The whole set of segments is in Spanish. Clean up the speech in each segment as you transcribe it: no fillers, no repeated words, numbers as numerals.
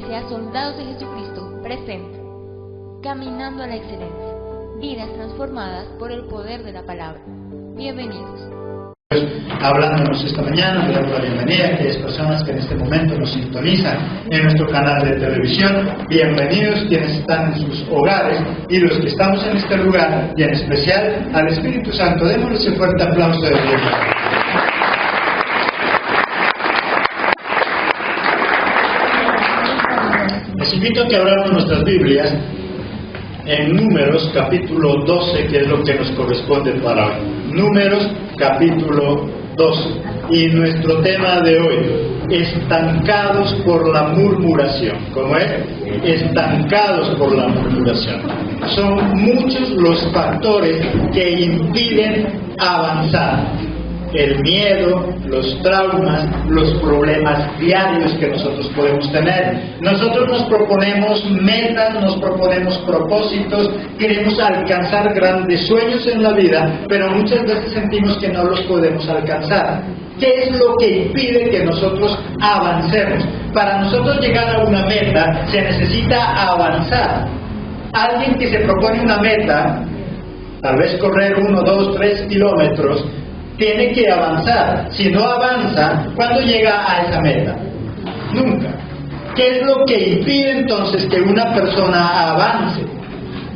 Iglesia Soldados de Jesucristo presenta Caminando a la Excelencia, vidas transformadas por el poder de la palabra. Bienvenidos. Hablándonos esta mañana, le damos la bienvenida a aquellas personas que en este momento nos sintonizan en nuestro canal de televisión. Bienvenidos quienes están en sus hogares y los que estamos en este lugar, y en especial al Espíritu Santo. Démosle ese fuerte aplauso de bienvenida. Les invito a que abramos nuestras Biblias en Números capítulo 12, que es lo que nos corresponde para hoy. Números capítulo 12. Y nuestro tema de hoy, estancados por la murmuración. ¿Cómo es? Estancados por la murmuración. Son muchos los factores que impiden avanzar. El miedo, los traumas, los problemas diarios que nosotros podemos tener. Nosotros nos proponemos metas, nos proponemos propósitos, queremos alcanzar grandes sueños en la vida, pero muchas veces sentimos que no los podemos alcanzar. ¿Qué es lo que impide que nosotros avancemos? Para nosotros llegar a una meta se necesita avanzar. Alguien que se propone una meta, tal vez correr 1, 2, 3 kilómetros, tiene que avanzar. Si no avanza, ¿cuándo llega a esa meta? Nunca. ¿Qué es lo que impide entonces que una persona avance?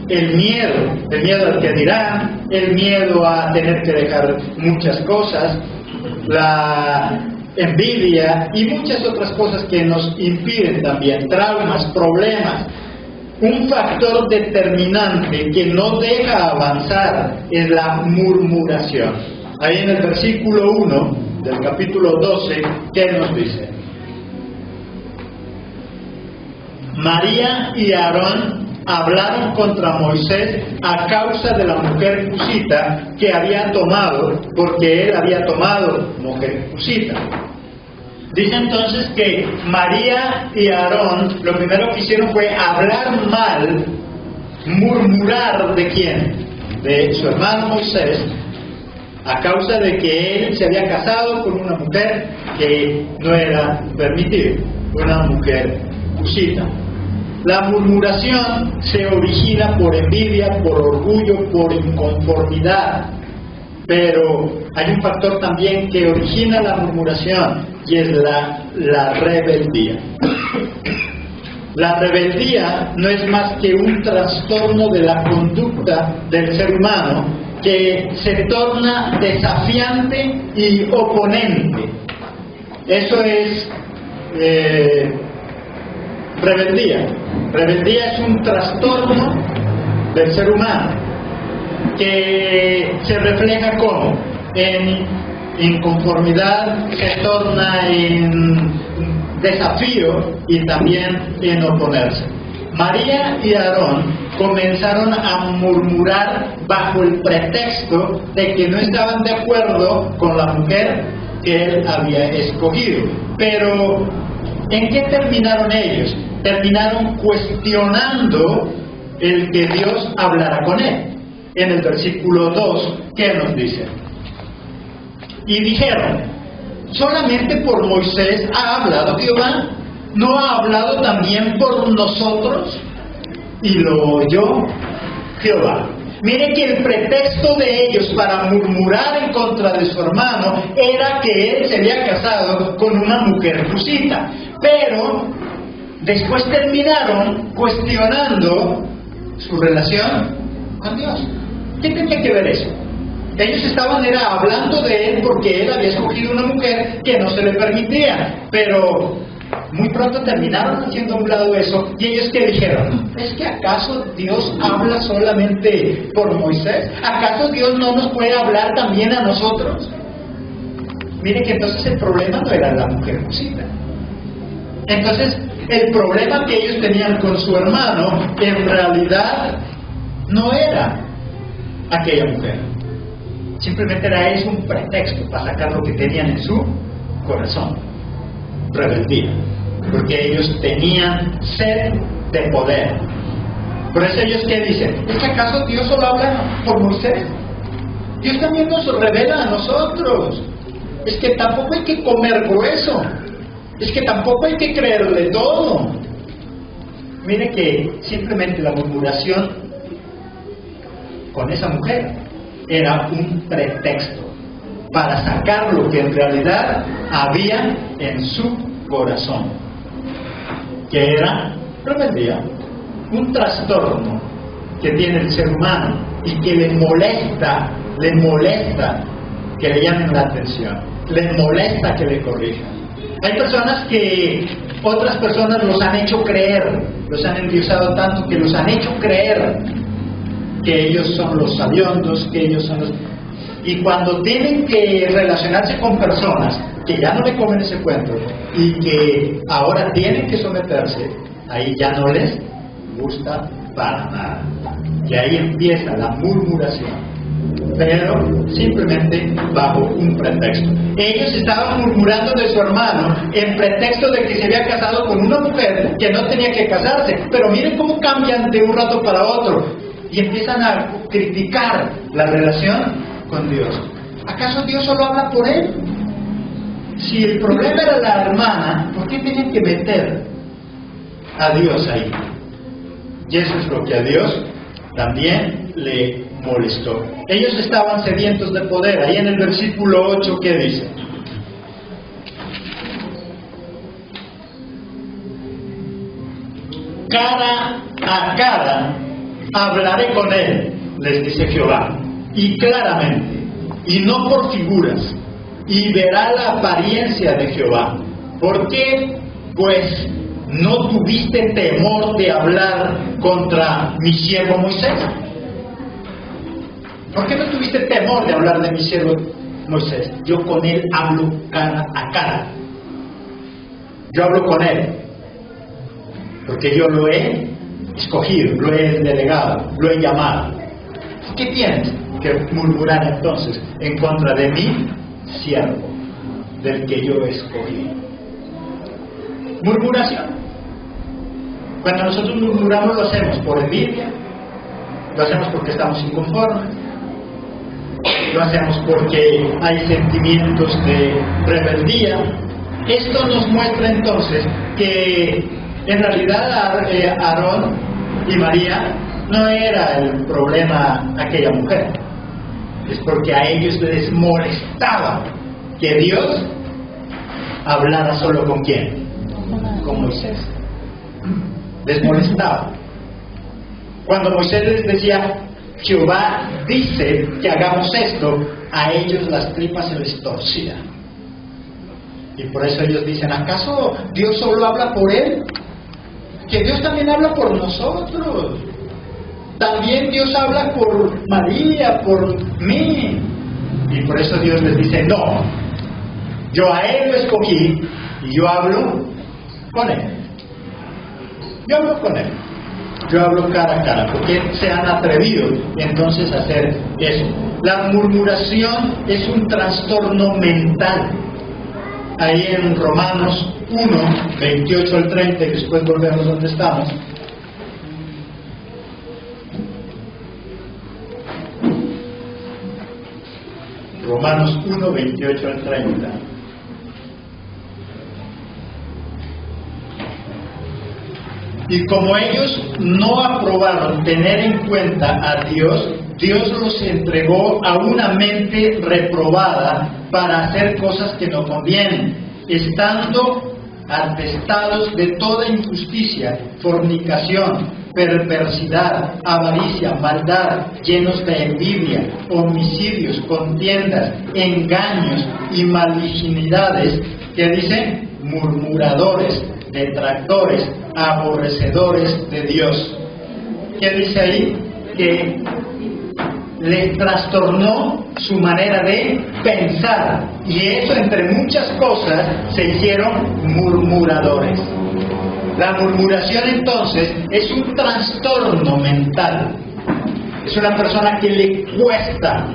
El miedo al que dirán, el miedo a tener que dejar muchas cosas, la envidia y muchas otras cosas que nos impiden también, traumas, problemas. Un factor determinante que no deja avanzar es la murmuración. Ahí en el versículo 1 del capítulo 12, ¿qué nos dice? María y Aarón hablaron contra Moisés a causa de la mujer cusita que había tomado, porque él había tomado mujer cusita. Dice entonces que María y Aarón lo primero que hicieron fue hablar mal, murmurar ¿de quién? De su hermano Moisés, a causa de que él se había casado con una mujer que no era permitida, una mujer cusita. La murmuración se origina por envidia, por orgullo, por inconformidad. Pero hay un factor también que origina la murmuración y es la rebeldía. La rebeldía no es más que un trastorno de la conducta del ser humano que se torna desafiante y oponente. Eso es rebeldía. Rebeldía es un trastorno del ser humano que se refleja como en inconformidad, se torna en desafío y también en oponerse. María y Aarón comenzaron a murmurar bajo el pretexto de que no estaban de acuerdo con la mujer que él había escogido. Pero, ¿en qué terminaron ellos? Terminaron cuestionando el que Dios hablara con él. En el versículo 2, ¿qué nos dice? Y dijeron, ¿solamente por Moisés ha hablado Jehová? ¿No ha hablado también por nosotros? Y lo oyó Jehová. Mire que el pretexto de ellos para murmurar en contra de su hermano era que él se había casado con una mujer cusita. Pero después terminaron cuestionando su relación con Dios. ¿Qué tenía que ver eso? Ellos estaban hablando de él porque él había escogido una mujer que no se le permitía. Pero muy pronto terminaron haciendo a un lado eso. ¿Y ellos qué dijeron? ¿Es que acaso Dios habla solamente por Moisés? ¿Acaso Dios no nos puede hablar también a nosotros? Mire que entonces el problema no era la mujer cusita. Entonces el problema que ellos tenían con su hermano en realidad no era aquella mujer. Simplemente era eso un pretexto para sacar lo que tenían en su corazón. Rebeldía. Porque ellos tenían sed de poder. Por eso ellos ¿qué dicen? ¿Es que acaso Dios solo habla por Moisés? Dios también nos revela a nosotros. Es que tampoco hay que comer grueso. Es que tampoco hay que creerle todo. Mire que simplemente la murmuración con esa mujer era un pretexto para sacar lo que en realidad había en su corazón, que era rebeldía, un trastorno que tiene el ser humano y que le molesta que le llamen la atención, le molesta que le corrijan. Hay personas que otras personas los han hecho creer, los han endiosado tanto que los han hecho creer que ellos son los sabiondos, que ellos son los... Y cuando tienen que relacionarse con personas que ya no le comen ese cuento y que ahora tienen que someterse, ahí ya no les gusta para nada. Y ahí empieza la murmuración, pero simplemente bajo un pretexto. Ellos estaban murmurando de su hermano en pretexto de que se había casado con una mujer que no tenía que casarse, pero miren cómo cambian de un rato para otro y empiezan a criticar la relación con Dios. ¿Acaso Dios solo habla por él? Si el problema era la hermana, ¿por qué tenían que meter a Dios ahí? Y eso es lo que a Dios también le molestó. Ellos estaban sedientos de poder. Ahí en el versículo 8, ¿qué dice? Cara a cara hablaré con él, les dice Jehová, y claramente, y no por figuras, y verá la apariencia de Jehová. ¿Por qué? Pues no tuviste temor de hablar contra mi siervo Moisés. ¿Por qué no tuviste temor de hablar de mi siervo Moisés? Yo con él hablo cara a cara. Yo hablo con él, porque yo lo he escogido, lo he delegado, lo he llamado. ¿Qué tienes que murmurar entonces en contra de mi siervo, del que yo escogí? Murmuración. Cuando nosotros murmuramos, lo hacemos por envidia, lo hacemos porque estamos inconformes, lo hacemos porque hay sentimientos de rebeldía. Esto nos muestra entonces que en realidad Aarón y María no era el problema aquella mujer. Es porque a ellos les molestaba que Dios hablara solo con quién, con Moisés. Les molestaba. Cuando Moisés les decía, Jehová dice que hagamos esto, a ellos las tripas se les torcían. Y por eso ellos dicen, ¿acaso Dios solo habla por él? Que Dios también habla por nosotros. También Dios habla por María, por mí. Y por eso Dios les dice, no, yo a él lo escogí y yo hablo con él. Yo hablo con él. Yo hablo cara a cara, porque se han atrevido entonces a hacer eso. La murmuración es un trastorno mental. Ahí en Romanos 1, 28 al 30, y después volvemos donde estamos. Romanos 1, 28 al 30. Y como ellos no aprobaron tener en cuenta a Dios, Dios los entregó a una mente reprobada para hacer cosas que no convienen, estando atestados de toda injusticia, fornicación, perversidad, avaricia, maldad, llenos de envidia, homicidios, contiendas, engaños y malignidades, que dicen murmuradores, detractores, aborrecedores de Dios. ¿Qué dice ahí? Que les trastornó su manera de pensar, y eso entre muchas cosas se hicieron murmuradores. La murmuración entonces es un trastorno mental. Es una persona que le cuesta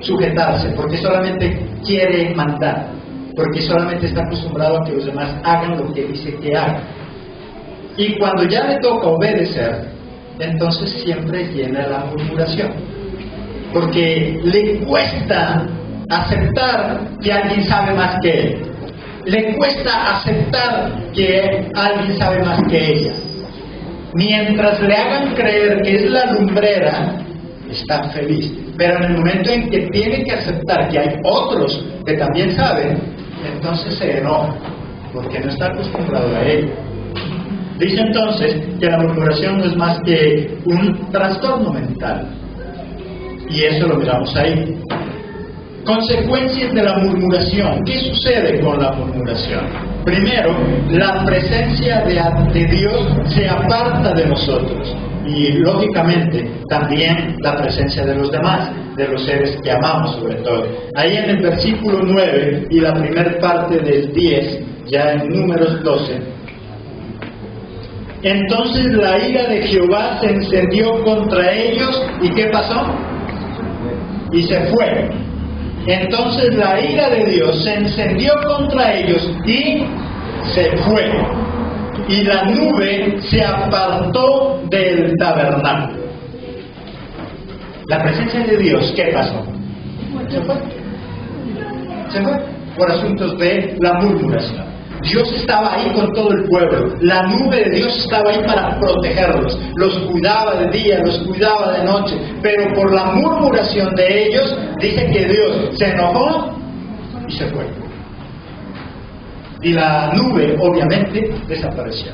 sujetarse porque solamente quiere mandar, porque solamente está acostumbrado a que los demás hagan lo que dice que hagan. Y cuando ya le toca obedecer, entonces siempre viene la murmuración, porque le cuesta aceptar que alguien sabe más que él. Le cuesta aceptar que alguien sabe más que ella. Mientras le hagan creer que es la lumbrera, está feliz. Pero en el momento en que tiene que aceptar que hay otros que también saben, entonces se enoja, porque no está acostumbrado a ello. Dice entonces que la murmuración no es más que un trastorno mental. Y eso lo miramos ahí. Consecuencias de la murmuración. ¿Qué sucede con la murmuración? Primero, la presencia de Dios se aparta de nosotros. Y lógicamente también la presencia de los demás, de los seres que amamos sobre todo. Ahí en el versículo 9 y la primera parte del 10, ya en Números 12. Entonces la ira de Jehová se encendió contra ellos, ¿y qué pasó? Y se fue. Entonces la ira de Dios se encendió contra ellos y se fue. Y la nube se apartó del tabernáculo. La presencia de Dios, ¿qué pasó? Se fue. Se fue por asuntos de la murmuración. Dios estaba ahí con todo el pueblo. La nube de Dios estaba ahí para protegerlos. Los cuidaba de día, los cuidaba de noche. Pero por la murmuración de ellos, dice que Dios se enojó y se fue. Y la nube, obviamente, desapareció.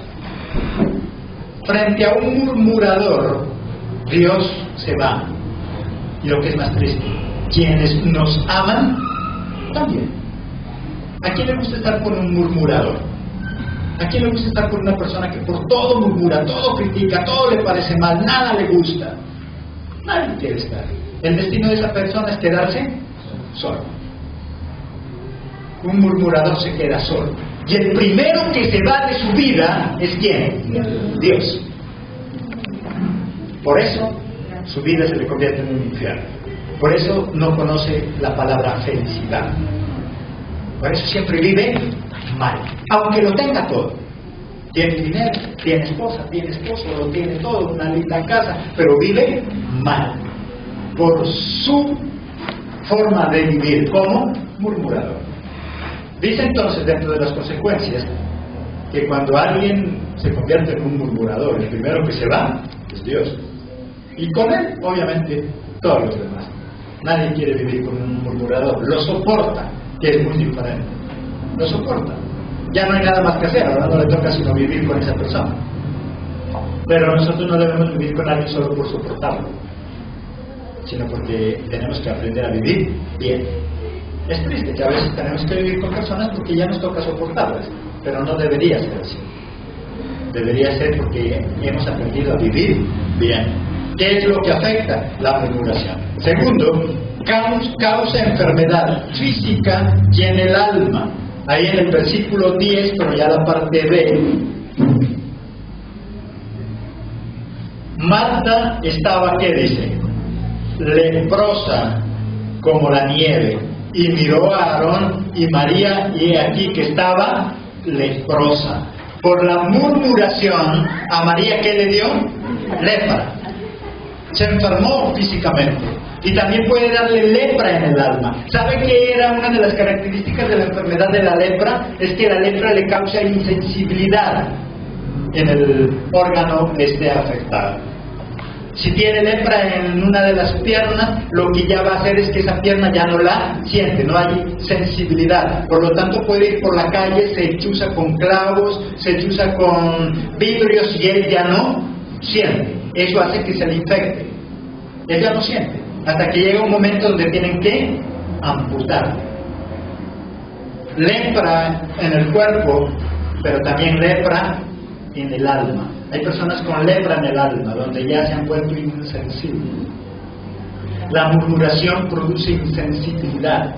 Frente a un murmurador, Dios se va. Y lo que es más triste, quienes nos aman, también. ¿A quién le gusta estar con un murmurador? ¿A quién le gusta estar con una persona que por todo murmura, todo critica, todo le parece mal, nada le gusta? Nadie quiere estar. El destino de esa persona es quedarse solo. Un murmurador se queda solo. Y el primero que se va de su vida es ¿quién? Dios. Por eso su vida se le convierte en un infierno. Por eso no conoce la palabra felicidad. Por eso siempre vive mal, aunque lo tenga todo. Tiene dinero, tiene esposa, tiene esposo, lo tiene todo, una linda casa, pero vive mal por su forma de vivir como murmurador. Dice entonces, dentro de las consecuencias, que cuando alguien se convierte en un murmurador, el primero que se va es Dios. Y con él, obviamente, todos los demás. Nadie quiere vivir con un murmurador, lo soporta, que es muy diferente. Lo soporta. Ya no hay nada más que hacer, ahora no le toca sino vivir con esa persona. Pero nosotros no debemos vivir con alguien solo por soportarlo, sino porque tenemos que aprender a vivir bien. Es triste que a veces tenemos que vivir con personas porque ya nos toca soportarlas, pero no debería ser así. Debería ser porque hemos aprendido a vivir bien. ¿Qué es lo que afecta? La murmuración. Segundo, causa enfermedad física y en el alma. Ahí en el versículo 10, pero ya la parte B. Marta estaba, ¿qué dice? Leprosa como la nieve. Y miró a Aarón y María, y aquí que estaba leprosa. Por la murmuración, a María, ¿qué le dio? Lepra. Se enfermó físicamente. Y también puede darle lepra en el alma. ¿Sabe qué era una de las características de la enfermedad de la lepra? Es que la lepra le causa insensibilidad en el órgano afectado. Si tiene lepra en una de las piernas, lo que ya va a hacer es que esa pierna ya no la siente, no hay sensibilidad. Por lo tanto puede ir por la calle, se chuza con clavos, se chuza con vidrios y él ya no siente. Eso hace que se le infecte. Él ya no siente. Hasta que llega un momento donde tienen que amputar. Lepra en el cuerpo, pero también lepra en el alma. Hay personas con lepra en el alma, donde ya se han vuelto insensibles. La murmuración produce insensibilidad.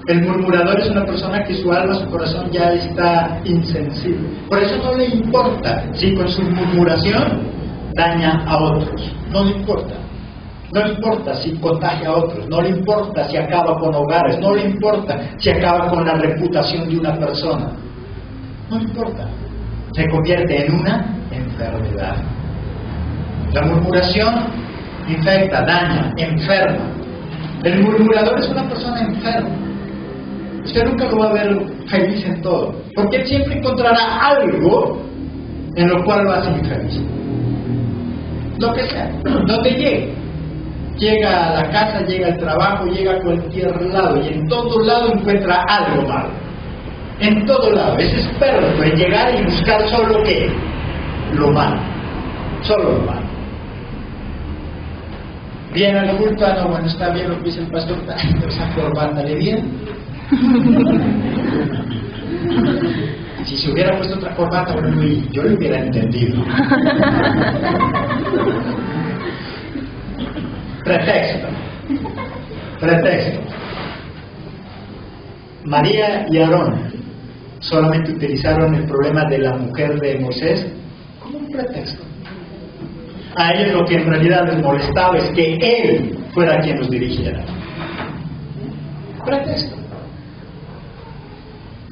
El murmurador es una persona que su alma, su corazón ya está insensible. Por eso no le importa si con su murmuración daña a otros. No le importa. No le importa si contagia a otros. No le importa si acaba con hogares. No le importa si acaba con la reputación de una persona. No le importa. Se convierte en una enfermedad. La murmuración infecta, daña, enferma. El murmurador es una persona enferma. Usted nunca lo va a ver feliz en todo, porque él siempre encontrará algo en lo cual lo hace infeliz. Lo que sea, donde llegue. Llega a la casa, llega al trabajo, llega a cualquier lado y en todo lado encuentra algo malo. En todo lado. Es experto en llegar y buscar solo ¿qué? Lo malo. Solo lo malo. Viene al culto, no, bueno, está bien lo que dice el pastor, esa corbata le viene. Si se hubiera puesto otra corbata, bueno, yo lo hubiera entendido. Pretexto. María y Aarón solamente utilizaron el problema de la mujer de Moisés como un pretexto. A ellos lo que en realidad les molestaba es que él fuera quien los dirigiera. Pretexto.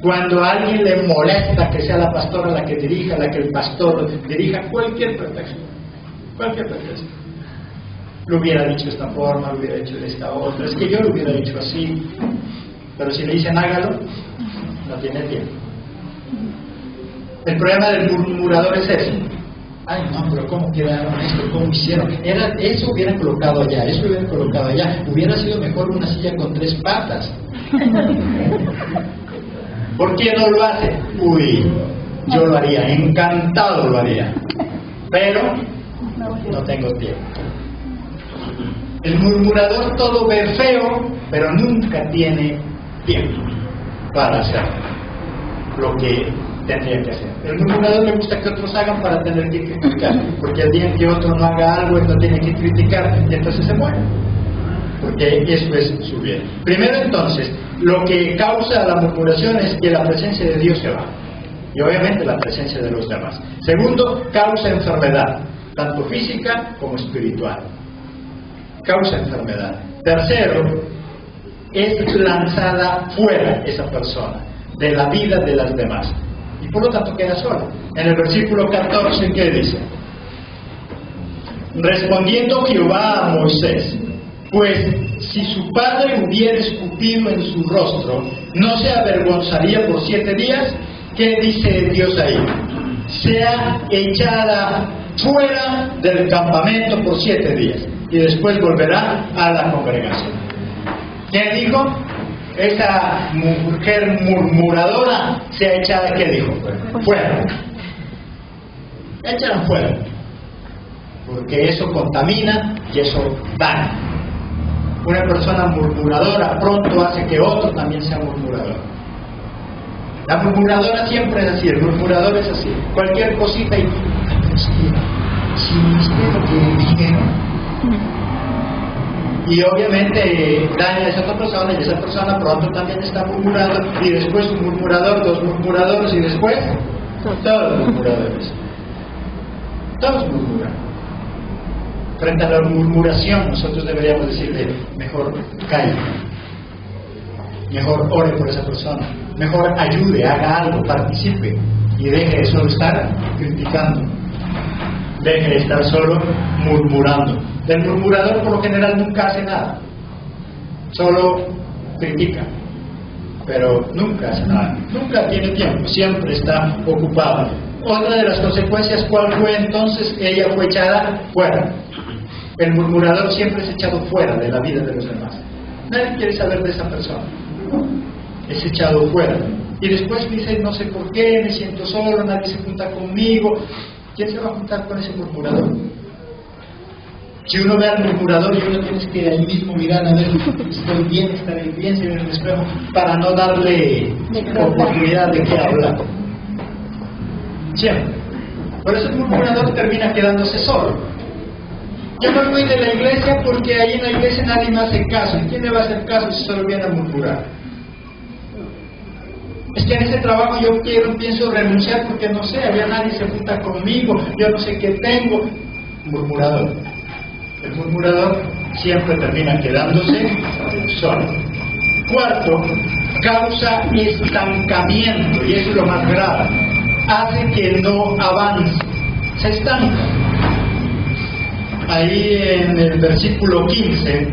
Cuando a alguien le molesta que sea la pastora la que dirija, la que el pastor dirija, cualquier pretexto. Lo hubiera dicho de esta forma, lo hubiera hecho de esta otra, es que yo lo hubiera dicho así, pero si le dicen hágalo, no tiene tiempo. El problema del murmurador es eso. Ay, no, pero ¿cómo quedaron esto? ¿Cómo hicieron? Eso hubieran colocado allá, eso hubieran colocado allá. Hubiera sido mejor una silla con 3 patas. ¿Por qué no lo hace? Uy, yo lo haría, encantado lo haría. Pero no tengo tiempo. El murmurador todo ve feo, pero nunca tiene tiempo para hacer lo que tendría que hacer. El murmurador le gusta que otros hagan para tener que criticar, porque el día en que otro no haga algo, él no tiene que criticar y entonces se muere, porque eso es su bien. Primero entonces, lo que causa la murmuración es que la presencia de Dios se va, y obviamente la presencia de los demás. Segundo, causa enfermedad, tanto física como espiritual. Causa enfermedad. Tercero, es lanzada fuera esa persona de la vida de las demás y por lo tanto queda sola. En el versículo 14, ¿qué dice? Respondiendo Jehová a Moisés: pues si su padre hubiera escupido en su rostro, ¿no se avergonzaría por 7 días? ¿Qué dice Dios ahí? Sea echada fuera del campamento por 7 días y después volverá a la congregación. ¿Quién dijo? Esa mujer murmuradora sea echada, ¿qué dijo? Fuera. Échala fuera. Porque eso contamina y eso daña. Una persona murmuradora pronto hace que otro también sea murmurador. La murmuradora siempre es así, el murmurador es así. Cualquier cosita y... si viste lo que dijeron. Y obviamente daña a esa otra persona y esa persona pronto también está murmurando y después un murmurador, 2 murmuradores y después todos murmuradores. Todos murmuran. Frente a la murmuración nosotros deberíamos decirle: mejor calle, mejor ore por esa persona, mejor ayude, haga algo, participe y deje de solo estar criticando, deje de estar solo murmurando. El murmurador por lo general nunca hace nada, solo critica, pero nunca hace nada, nunca tiene tiempo, siempre está ocupado. Otra de las consecuencias, ¿cuál fue entonces? Ella fue echada fuera. El murmurador siempre es echado fuera de la vida de los demás. Nadie quiere saber de esa persona, es echado fuera. Y después dice: no sé por qué, me siento solo, nadie se junta conmigo. ¿Quién se va a juntar con ese murmurador? Si uno ve al murmurador y uno tiene que ahí mismo mirar a ver: estoy bien, estaré bien, se ve en el espejo, para no darle oportunidad de que hablar. Siempre. Por eso el murmurador termina quedándose solo. Yo me voy de la iglesia porque ahí en la iglesia nadie me hace caso. ¿Y quién le va a hacer caso si solo viene a murmurar? Es que en ese trabajo yo pienso renunciar porque no sé, allá nadie se junta conmigo, yo no sé qué tengo. Murmurador. El murmurador siempre termina quedándose solo. Cuarto, causa estancamiento, y eso es lo más grave. Hace que no avance, se estanca. Ahí en el versículo 15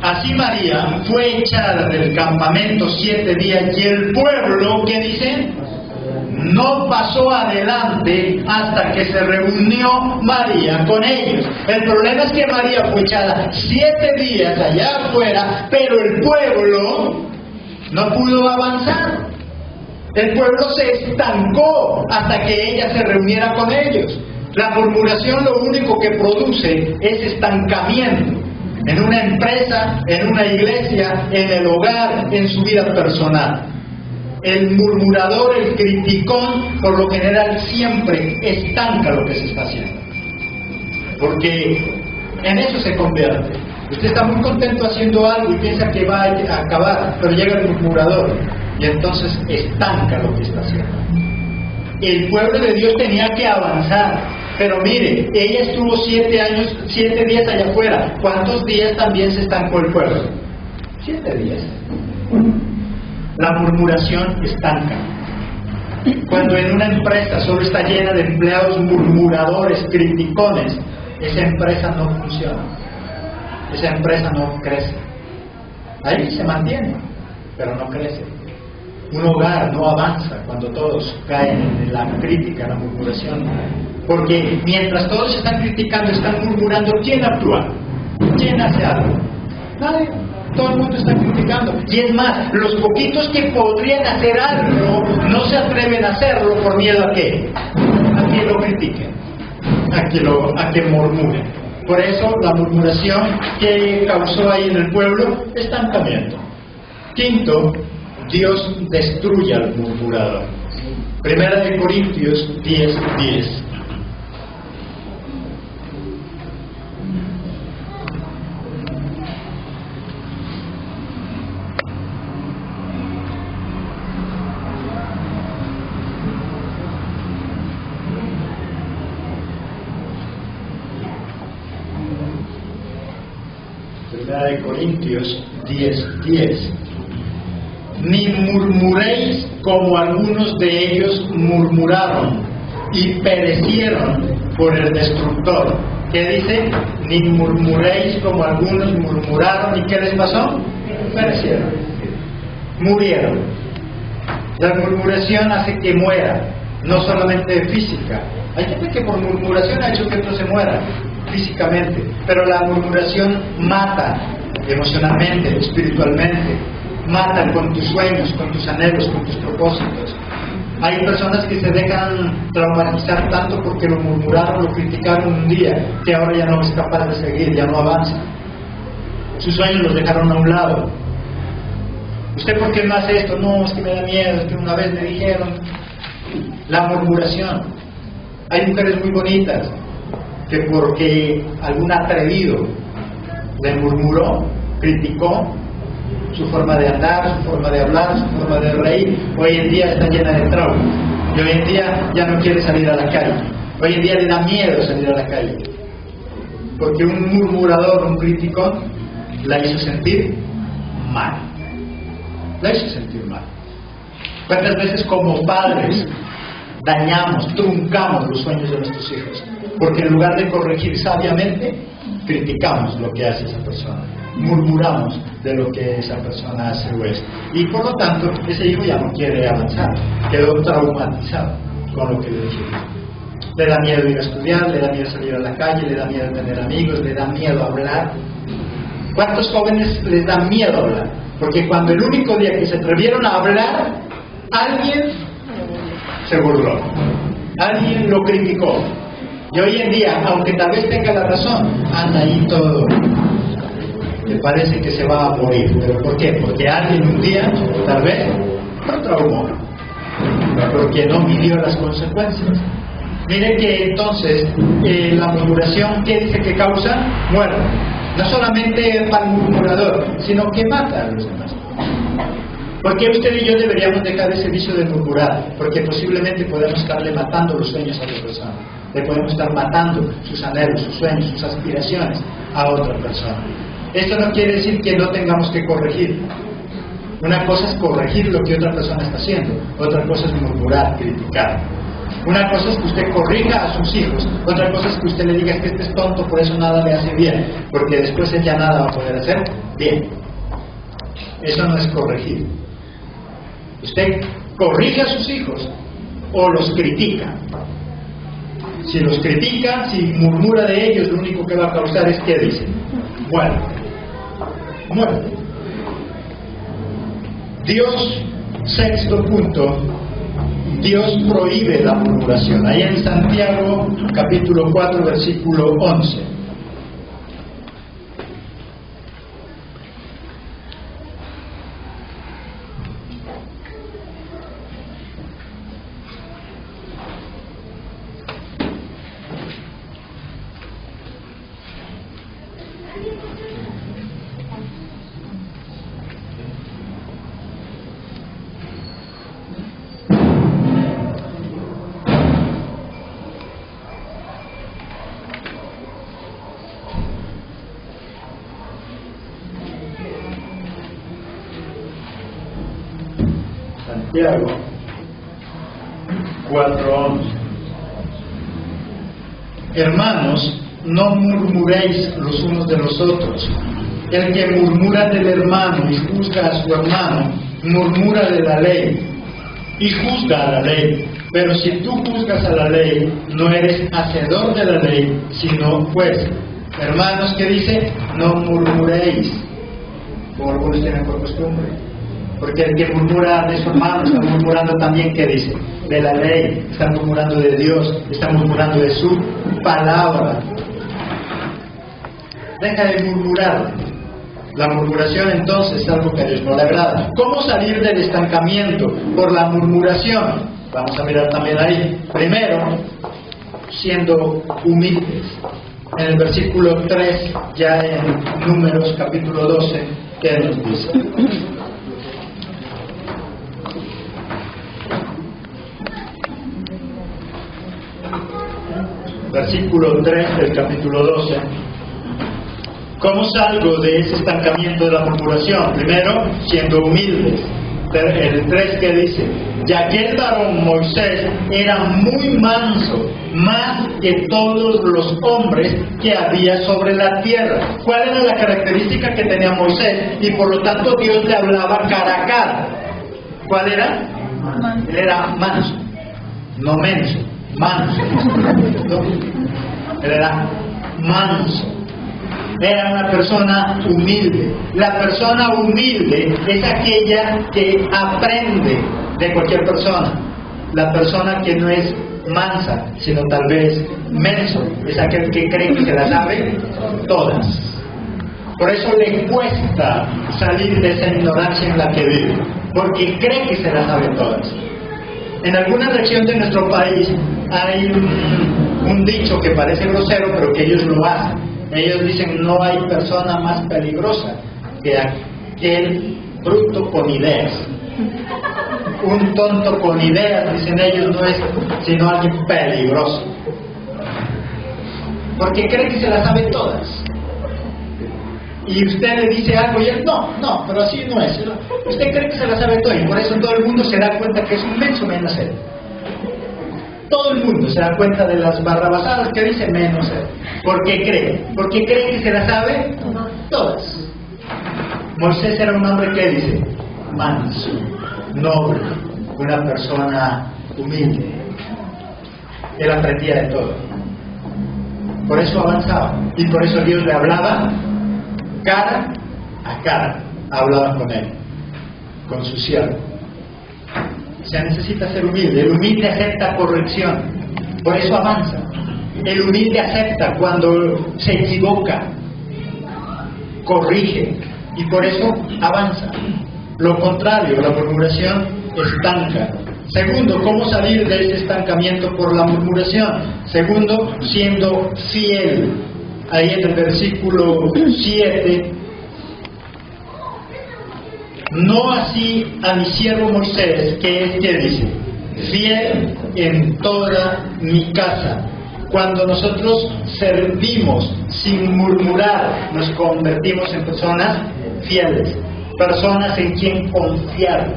Así María fue echada del campamento 7 días y el pueblo, ¿qué dice? No pasó adelante hasta que se reunió María con ellos. El problema es que María fue echada 7 días allá afuera, pero el pueblo no pudo avanzar. El pueblo se estancó hasta que ella se reuniera con ellos. La murmuración lo único que produce es estancamiento. En una empresa, en una iglesia, en el hogar, en su vida personal. El murmurador, el criticón, por lo general siempre estanca lo que se está haciendo. Porque en eso se convierte. Usted está muy contento haciendo algo y piensa que va a acabar, pero llega el murmurador y entonces estanca lo que está haciendo. El pueblo de Dios tenía que avanzar. Pero mire, ella estuvo 7 días allá afuera. ¿Cuántos días también se estancó el pueblo? 7 días. La murmuración estanca. Cuando en una empresa solo está llena de empleados murmuradores, criticones, esa empresa no funciona. Esa empresa no crece. Ahí se mantiene, pero no crece. Un hogar no avanza cuando todos caen en la crítica, en la murmuración. Porque mientras todos están criticando, están murmurando, ¿quién actúa? ¿Quién hace algo? Nadie. Todo el mundo está criticando. Y es más, los poquitos que podrían hacer algo, no se atreven a hacerlo por miedo a qué? A que lo critiquen, a que murmuren. Por eso la murmuración que causó ahí en el pueblo, estancamiento. Quinto, Dios destruye al murmurador. Primera de Corintios 10:10. De Corintios 10:10. Ni murmuréis como algunos de ellos murmuraron y perecieron por el destructor. ¿Qué dice? Ni murmuréis como algunos murmuraron. ¿Y qué les pasó? Perecieron. Murieron. La murmuración hace que muera, no solamente física. Hay gente que por murmuración ha hecho que otros se mueran físicamente, pero la murmuración mata emocionalmente, espiritualmente, mata con tus sueños, con tus anhelos, con tus propósitos. Hay personas que se dejan traumatizar tanto porque lo murmuraron, lo criticaron un día, que ahora ya no es capaz de seguir, ya no avanza. Sus sueños los dejaron a un lado. ¿Usted por qué no hace esto? No, es que me da miedo, es que una vez me dijeron. La murmuración. Hay mujeres muy bonitas que porque algún atrevido le murmuró, criticó su forma de andar, su forma de hablar, su forma de reír, hoy en día está llena de trauma y hoy en día ya no quiere salir a la calle, hoy en día le da miedo salir a la calle porque un murmurador, un criticón la hizo sentir mal, ¿Cuántas veces como padres dañamos, truncamos los sueños de nuestros hijos? Porque en lugar de corregir sabiamente, criticamos lo que hace esa persona, murmuramos de lo que esa persona hace o es. Y por lo tanto, ese hijo ya no quiere avanzar, quedó traumatizado con lo que le dijimos. Le da miedo ir a estudiar, le da miedo salir a la calle, le da miedo tener amigos, le da miedo hablar. ¿Cuántos jóvenes les da miedo hablar? Porque cuando el único día que se atrevieron a hablar, alguien se burló, alguien lo criticó. Y hoy en día, aunque tal vez tenga la razón, anda ahí todo. Le parece que se va a morir. ¿Pero por qué? Porque alguien un día, tal vez, lo traumó. Porque no midió las consecuencias. Miren que entonces, la murmuración, ¿qué dice que causa? Muerte. No solamente para el murmurador, sino que mata a los demás. ¿Por qué usted y yo deberíamos dejar ese vicio de murmurar? Porque posiblemente podemos estarle matando los sueños a otra persona. Le podemos estar matando sus anhelos, sus sueños, sus aspiraciones a otra persona. Esto no quiere decir que no tengamos que corregir. Una cosa es corregir lo que otra persona está haciendo, otra cosa es murmurar, criticar. Una cosa es que usted corrija a sus hijos, otra cosa es que usted le diga que este es tonto, por eso nada le hace bien, porque después él ya nada va a poder hacer bien. Eso no es corregir. Usted corrige a sus hijos o los critica. Si los critica, si murmura de ellos, lo único que va a causar es que dice: muerte. Muerte. Dios, sexto punto, Dios prohíbe la murmuración. Ahí en Santiago, capítulo 4, versículo 11. Santiago 4:11. Hermanos, no murmuréis los unos de los otros. El que murmura del hermano y juzga a su hermano, murmura de la ley y juzga a la ley. Pero si tú juzgas a la ley, no eres hacedor de la ley, sino juez. Hermanos, ¿qué dice? No murmuréis, como algunos tienen por costumbre. Porque el que murmura de su hermano está murmurando también, ¿qué dice? De la ley, está murmurando de Dios, está murmurando de su palabra. Deja de murmurar. La murmuración entonces es algo que a Dios no le agrada. ¿Cómo salir del estancamiento por la murmuración? Vamos a mirar también ahí. Primero, siendo humildes. En el versículo 3, ya en Números capítulo 12, ¿qué nos dice? Versículo 3 del capítulo 12. ¿Cómo salgo de ese estancamiento de la murmuración? Primero, siendo humildes. El 3 que dice: ya que el varón Moisés era muy manso, más que todos los hombres que había sobre la tierra. ¿Cuál era la característica que tenía Moisés? Y por lo tanto Dios le hablaba cara a cara. ¿Cuál era? Él era manso, no menso, manso. ¿No? Él era manso. Era una persona humilde. La persona humilde es aquella que aprende de cualquier persona. La persona que no es mansa, sino tal vez menso, es aquel que cree que se las sabe todas. Por eso le cuesta salir de esa ignorancia en la que vive, porque cree que se las sabe todas. En alguna región de nuestro país hay un dicho que parece grosero, pero que ellos lo hacen. Ellos dicen: no hay persona más peligrosa que aquel bruto con ideas. Un tonto con ideas, dicen ellos, no es sino alguien peligroso, porque cree que se las sabe todas. Y usted le dice algo y él: no, pero así no es. Usted cree que se la sabe todo, y por eso todo el mundo se da cuenta que es un menso menos él. Todo el mundo se da cuenta de las barrabasadas que dice menos él. ¿Por qué cree? Porque cree que se la sabe todas. Moisés era un hombre que dice: manso, noble, una persona humilde. Él aprendía de todo. Por eso avanzaba. Y por eso Dios le hablaba cara a cara. Hablaba con él, con su siervo. Se necesita ser humilde. El humilde acepta corrección, por eso avanza. El humilde acepta cuando se equivoca, corrige, y por eso avanza. Lo contrario, la murmuración estanca. Segundo, ¿cómo salir de ese estancamiento por la murmuración? Segundo, siendo fiel. Ahí en el versículo 7: no así a mi siervo Moisés, que es que dice: fiel en toda mi casa. Cuando nosotros servimos sin murmurar, nos convertimos en personas fieles, personas en quien confiar.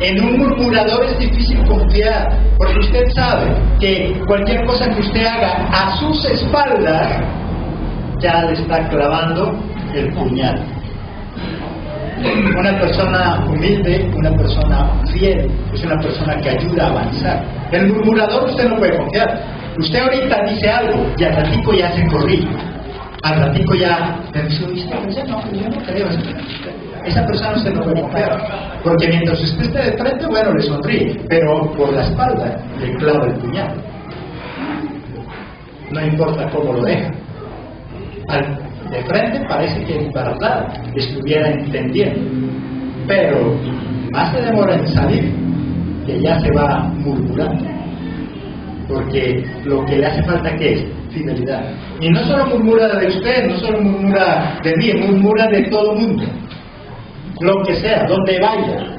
En un murmurador es difícil confiar, porque usted sabe que cualquier cosa que usted haga a sus espaldas ya le está clavando el puñal. Una persona humilde, una persona fiel, es una persona que ayuda a avanzar. El murmurador usted no puede confiar. Usted ahorita dice algo y al ratico ya se corrige. Al ratico ya pensó, yo no creo en esa persona usted no puede confiar. Porque mientras usted esté de frente, bueno, le sonríe, pero por la espalda le clava el puñal. No importa cómo lo deja. De frente parece que en verdad estuviera entendiendo, pero más se demora en salir que ya se va murmurando, porque lo que le hace falta que es fidelidad. Y no solo murmura de usted, no solo murmura de mí, murmura de todo el mundo, lo que sea, donde vaya,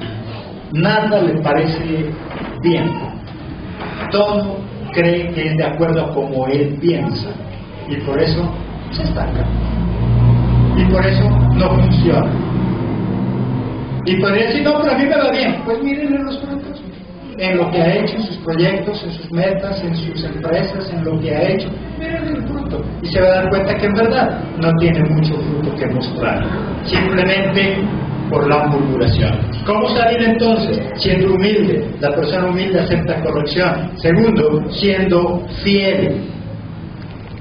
nada le parece bien, todo cree que es de acuerdo a como él piensa, y por eso se estanca. Y por eso no funciona. Y podría decir, no, pero a mí me va bien. Pues mírenle los frutos. En lo que ha hecho, en sus proyectos, en sus metas, en sus empresas, en lo que ha hecho. Mírenle el fruto. Y se va a dar cuenta que en verdad no tiene mucho fruto que mostrar. Simplemente por la murmuración. ¿Cómo salir entonces? Siendo humilde. La persona humilde acepta corrección. Segundo, siendo fiel.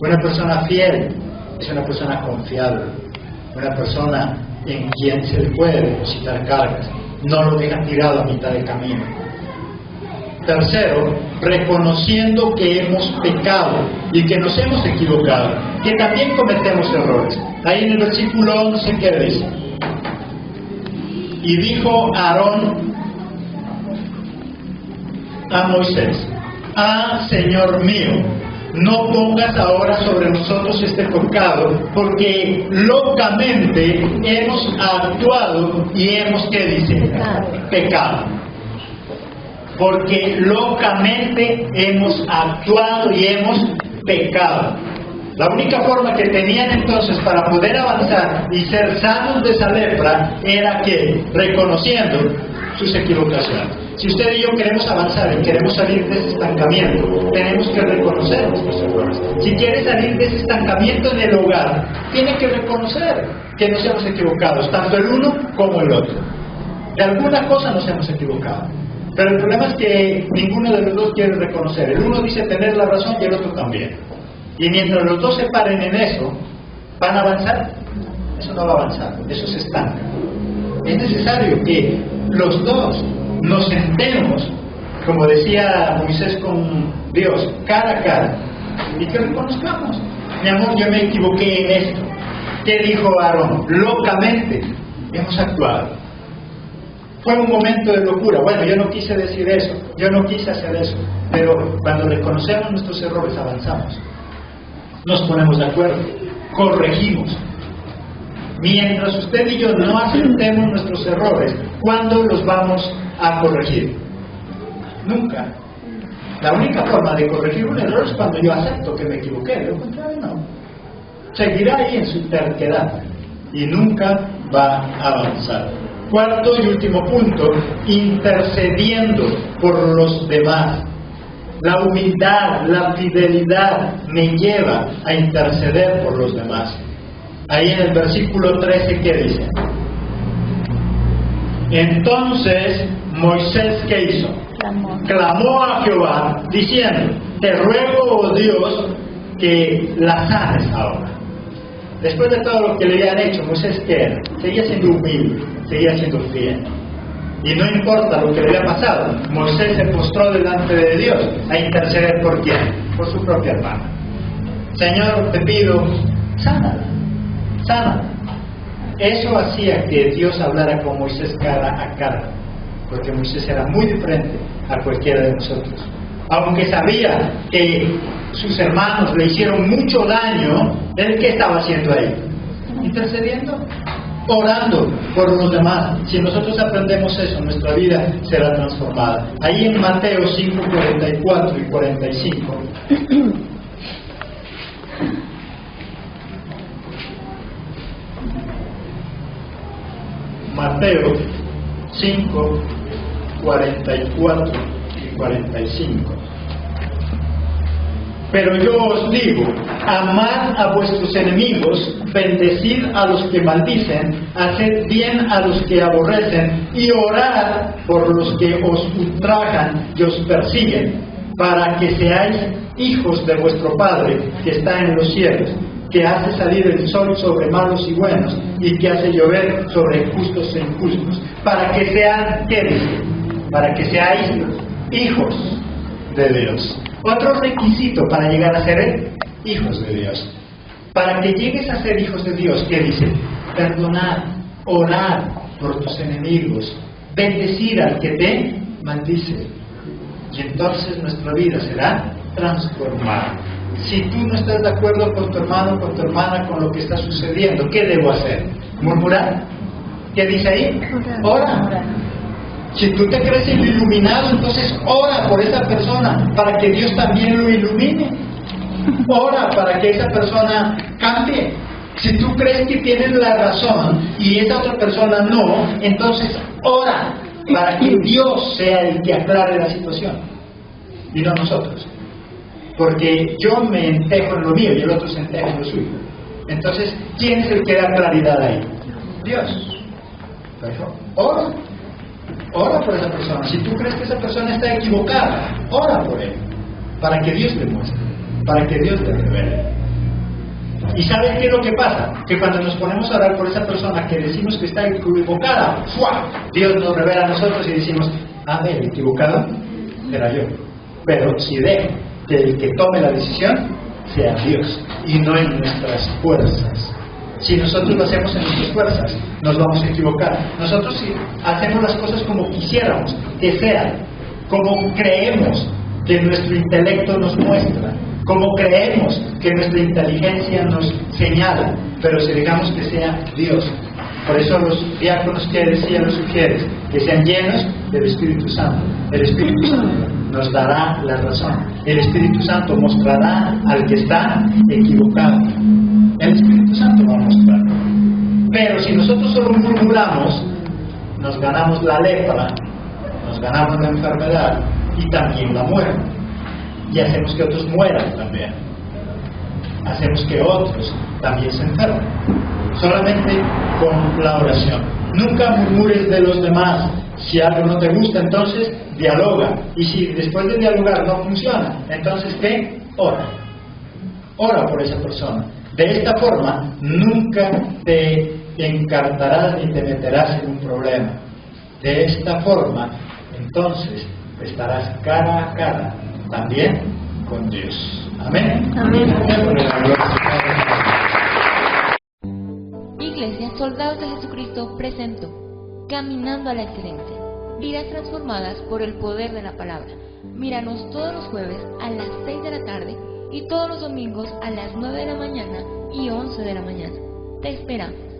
Una persona fiel es una persona confiable. Una persona en quien se le puede depositar cargas, no lo deja tirado a mitad de camino. Tercero, reconociendo que hemos pecado y que nos hemos equivocado, que también cometemos errores. Ahí en el versículo 11, ¿qué dice? Y dijo Aarón a Moisés: ah, Señor mío, no pongas ahora sobre nosotros este pecado, porque locamente hemos actuado y hemos, ¿qué dice? Pecado. Porque locamente hemos actuado y hemos pecado. La única forma que tenían entonces para poder avanzar y ser sanos de esa lepra era que, reconociendo sus equivocaciones. Si usted y yo queremos avanzar y queremos salir de ese estancamiento, tenemos que reconocer nuestros errores. Si quiere salir de ese estancamiento en el hogar, tiene que reconocer que nos hemos equivocado, tanto el uno como el otro. De alguna cosa nos hemos equivocado. Pero el problema es que ninguno de los dos quiere reconocer. El uno dice tener la razón y el otro también. Y mientras los dos se paren en eso, ¿van a avanzar? Eso no va a avanzar, eso se estanca. Es necesario que los dos nos sentemos, como decía Moisés con Dios, cara a cara, y que reconozcamos: mi amor, yo me equivoqué en esto. ¿Qué dijo Aarón? Locamente hemos actuado. Fue un momento de locura. Bueno, yo no quise decir eso, yo no quise hacer eso, pero cuando reconocemos nuestros errores, avanzamos. Nos ponemos de acuerdo, corregimos. Mientras usted y yo no aceptemos nuestros errores, ¿cuándo los vamos a corregir? Nunca. La única forma de corregir un error es cuando yo acepto que me equivoqué. De lo contrario, no. Seguirá ahí en su terquedad y nunca va a avanzar. Cuarto y último punto, intercediendo por los demás. La humildad, la fidelidad me lleva a interceder por los demás. Ahí en el versículo 13, ¿qué dice? Entonces Moisés, ¿qué hizo? Clamó a Jehová diciendo: te ruego, oh Dios, que la sanes ahora. Después de todo lo que le habían hecho, Moisés, ¿qué era? Seguía siendo humilde, seguía siendo fiel. Y no importa lo que le había pasado, Moisés se postró delante de Dios a interceder por quién, por su propia hermana. Señor, te pido, sánala, sánala. Eso hacía que Dios hablara con Moisés cara a cara, porque Moisés era muy diferente a cualquiera de nosotros. Aunque sabía que sus hermanos le hicieron mucho daño, ¿él qué estaba haciendo ahí? Intercediendo, orando por los demás. Si nosotros aprendemos eso, nuestra vida será transformada. Ahí en Mateo 5, 44 y 45. Mateo 5, 44 y 45. Pero yo os digo, amad a vuestros enemigos, bendecid a los que maldicen, haced bien a los que aborrecen, y orad por los que os ultrajan y os persiguen, para que seáis hijos de vuestro Padre que está en los cielos, que hace salir el sol sobre malos y buenos, y que hace llover sobre justos e injustos, para que sean, ¿qué dice? Para que seáis hijos de Dios. Otro requisito para llegar a ser hijos de Dios. Para que llegues a ser hijos de Dios, ¿qué dice? Perdonar, orar por tus enemigos, bendecir al que te maldice. Y entonces nuestra vida será transformada. Si tú no estás de acuerdo con tu hermano, con tu hermana, con lo que está sucediendo, ¿qué debo hacer? ¿Murmurar? ¿Qué dice ahí? Ora. Si tú te crees el iluminado, entonces ora por esa persona para que Dios también lo ilumine. Ora para que esa persona cambie. Si tú crees que tienes la razón y esa otra persona no, entonces ora para que Dios sea el que aclare la situación y no nosotros. Porque yo me entejo en lo mío y el otro se enteja en lo suyo. Entonces, ¿quién es el que da claridad ahí? Dios. Pero ora. Ora por esa persona. Si tú crees que esa persona está equivocada, ora por él, para que Dios le muestre, para que Dios le revele. ¿Y sabes qué es lo que pasa? Que cuando nos ponemos a orar por esa persona que decimos que está equivocada, ¡fua!, Dios nos revela a nosotros y decimos, el equivocado era yo. Pero si dejo que el que tome la decisión sea Dios y no en nuestras fuerzas. Si nosotros lo hacemos en nuestras fuerzas, nos vamos a equivocar. Nosotros si hacemos las cosas como quisiéramos que sean, como creemos que nuestro intelecto nos muestra, como creemos que nuestra inteligencia nos señala, pero si dejamos que sea Dios. Por eso los diáconos que decían los sugieres, que sean llenos del Espíritu Santo. El Espíritu Santo nos dará la razón. El Espíritu Santo mostrará al que está equivocado. El Espíritu Santo va a mostrar. Pero si nosotros solo murmuramos, nos ganamos la lepra, nos ganamos la enfermedad y también la muerte. Y hacemos que otros mueran también. Hacemos que otros también se enfermen. Solamente con la oración. Nunca murmures de los demás. Si algo no te gusta, entonces dialoga. Y si después de dialogar no funciona, entonces ¿qué? Ora. Ora por esa persona. De esta forma, nunca te encartarás ni te meterás en un problema. De esta forma, entonces, estarás cara a cara también con Dios. Amén. Amén. Iglesia Soldados de Jesucristo presentó Caminando a la Excelencia. Vidas transformadas por el poder de la palabra. Míranos todos los jueves a las 6 de la tarde y todos los domingos a las 9 de la mañana y 11 de la mañana. Te esperamos.